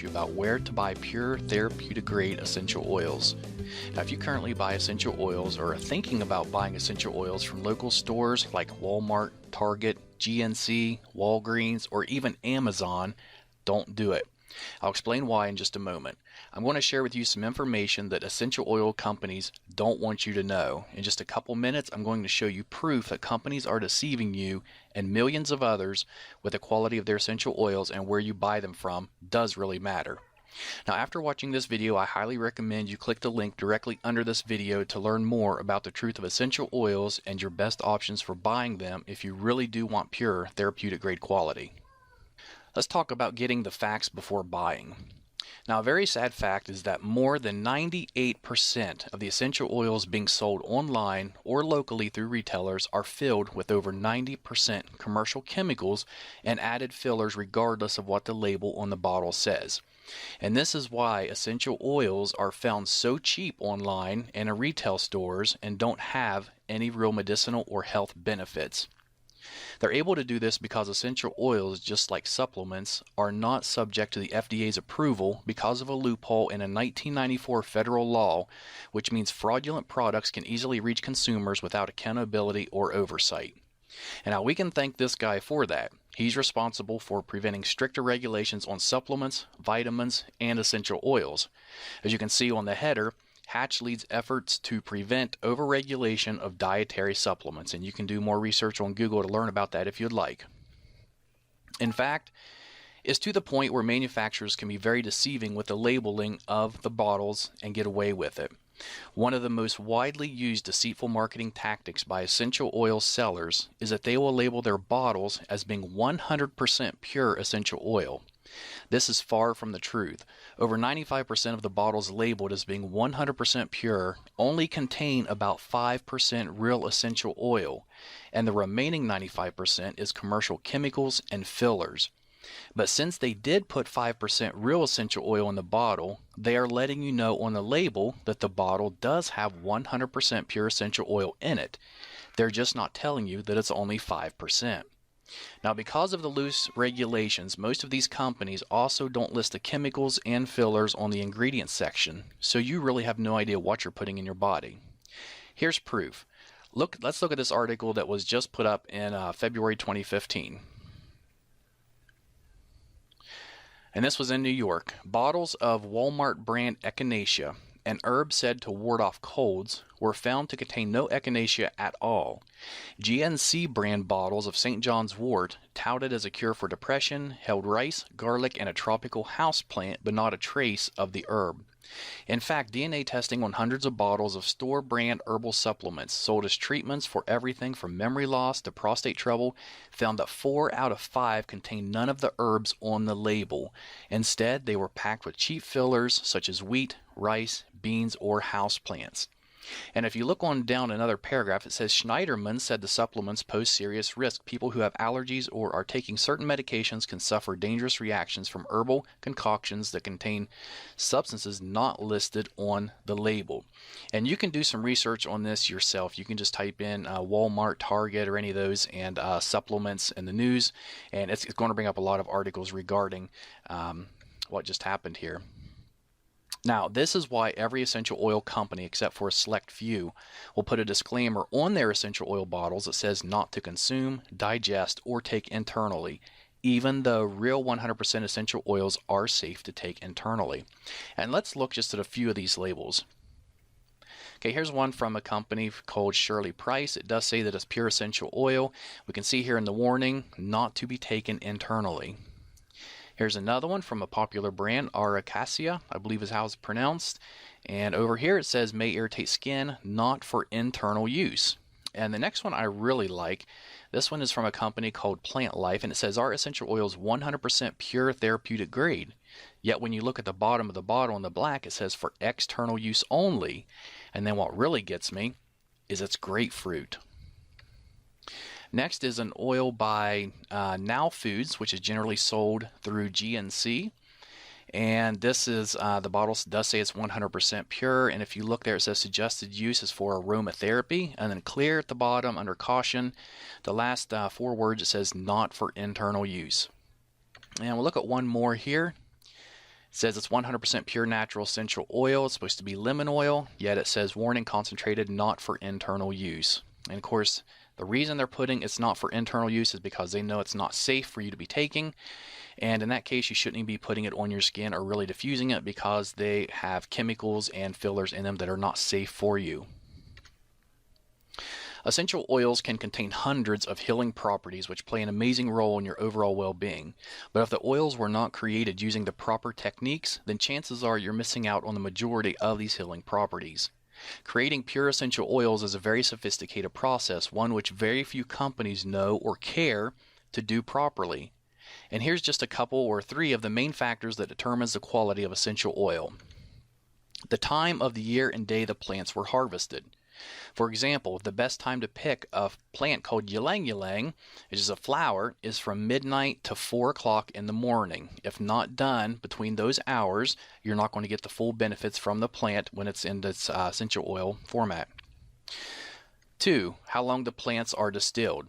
you about where to buy pure therapeutic grade essential oils. Now, if you currently buy essential oils or are thinking about buying essential oils from local stores like Walmart, Target, GNC, Walgreens, or even Amazon, don't do it. I'll explain why in just a moment. I'm going to share with you some information that essential oil companies don't want you to know. In just a couple minutes, I'm going to show you proof that companies are deceiving you and millions of others with the quality of their essential oils, and where you buy them from does really matter. Now, after watching this video, I highly recommend you click the link directly under this video to learn more about the truth of essential oils and your best options for buying them if you really do want pure therapeutic grade quality. Let's talk about getting the facts before buying. Now, a very sad fact is that more than 98% of the essential oils being sold online or locally through retailers are filled with over 90% commercial chemicals and added fillers regardless of what the label on the bottle says. And this is why essential oils are found so cheap online and in retail stores and don't have any real medicinal or health benefits. They're able to do this because essential oils, just like supplements, are not subject to the FDA's approval because of a loophole in a 1994 federal law, which means fraudulent products can easily reach consumers without accountability or oversight. And now we can thank this guy for that. He's responsible for preventing stricter regulations on supplements, vitamins, and essential oils. As you can see on the header, Hatch leads efforts to prevent overregulation of dietary supplements, and you can do more research on Google to learn about that if you'd like. In fact, it's to the point where manufacturers can be very deceiving with the labeling of the bottles and get away with it. One of the most widely used deceitful marketing tactics by essential oil sellers is that they will label their bottles as being 100% pure essential oil. This is far from the truth. Over 95% of the bottles labeled as being 100% pure only contain about 5% real essential oil, and the remaining 95% is commercial chemicals and fillers. But since they did put 5% real essential oil in the bottle, they are letting you know on the label that the bottle does have 100% pure essential oil in it. They're just not telling you that it's only 5%. Now, because of the loose regulations, most of these companies also don't list the chemicals and fillers on the ingredients section, so you really have no idea what you're putting in your body. Here's proof. Let's look at this article that was just put up in February 2015. And this was in New York. Bottles of Walmart brand echinacea, an herb said to ward off colds, were found to contain no echinacea at all. GNC brand bottles of St. John's wort, touted as a cure for depression, held rice, garlic, and a tropical house plant, but not a trace of the herb. In fact, DNA testing on hundreds of bottles of store-brand herbal supplements sold as treatments for everything from memory loss to prostate trouble found that 4 out of 5 contained none of the herbs on the label. Instead, they were packed with cheap fillers such as wheat, rice, beans, or houseplants. And if you look on down another paragraph, it says Schneiderman said the supplements pose serious risk. People who have allergies or are taking certain medications can suffer dangerous reactions from herbal concoctions that contain substances not listed on the label. And you can do some research on this yourself. You can just type in Walmart, Target, or any of those, and supplements in the news, and it's going to bring up a lot of articles regarding what just happened here. Now, this is why every essential oil company, except for a select few, will put a disclaimer on their essential oil bottles that says not to consume, digest, or take internally, even though real 100% essential oils are safe to take internally. And let's look just at a few of these labels. Okay, here's one from a company called Shirley Price. It does say that it's pure essential oil. We can see here in the warning, not to be taken internally. Here's another one from a popular brand, Aracacia, I believe is how it's pronounced. And over here it says may irritate skin, not for internal use. And the next one I really like. This one is from a company called Plant Life, and it says our essential oil is 100% pure therapeutic grade. Yet when you look at the bottom of the bottle in the black, it says for external use only. And then what really gets me is it's grapefruit. Next is an oil by Now Foods, which is generally sold through GNC. And this is, the bottle does say it's 100% pure. And if you look there, it says suggested use is for aromatherapy. And then clear at the bottom under caution. The last 4 words, it says not for internal use. And we'll look at one more here. says it's 100% pure natural essential oil. It's supposed to be lemon oil, yet it says warning concentrated, not for internal use. And of course, the reason they're putting it's not for internal use is because they know it's not safe for you to be taking. And in that case, you shouldn't even be putting it on your skin or really diffusing it because they have chemicals and fillers in them that are not safe for you. Essential oils can contain hundreds of healing properties which play an amazing role in your overall well-being. But if the oils were not created using the proper techniques, then chances are you're missing out on the majority of these healing properties. Creating pure essential oils is a very sophisticated process, one which very few companies know or care to do properly. And here's just a couple or three of the main factors that determines the quality of essential oil. The time of the year and day the plants were harvested. For example, the best time to pick a plant called ylang ylang, which is a flower, is from midnight to 4 o'clock in the morning. If not done between those hours, you're not going to get the full benefits from the plant when it's in this essential oil format. 2. How long the plants are distilled.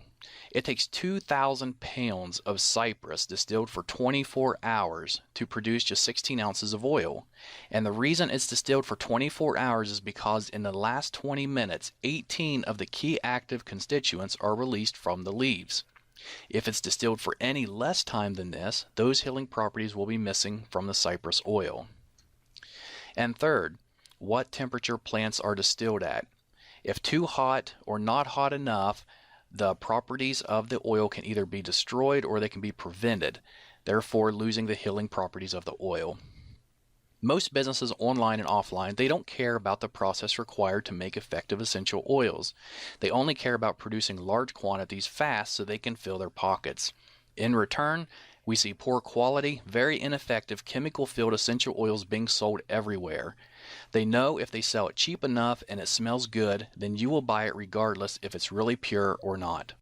It takes 2,000 pounds of cypress distilled for 24 hours to produce just 16 ounces of oil. And the reason it's distilled for 24 hours is because in the last 20 minutes, 18 of the key active constituents are released from the leaves. If it's distilled for any less time than this, those healing properties will be missing from the cypress oil. And third, what temperature plants are distilled at. If too hot or not hot enough, the properties of the oil can either be destroyed or they can be prevented, therefore losing the healing properties of the oil. Most businesses online and offline, they don't care about the process required to make effective essential oils. They only care about producing large quantities fast so they can fill their pockets. In return, we see poor quality, very ineffective chemical-filled essential oils being sold everywhere. They know if they sell it cheap enough and it smells good, then you will buy it regardless if it's really pure or not.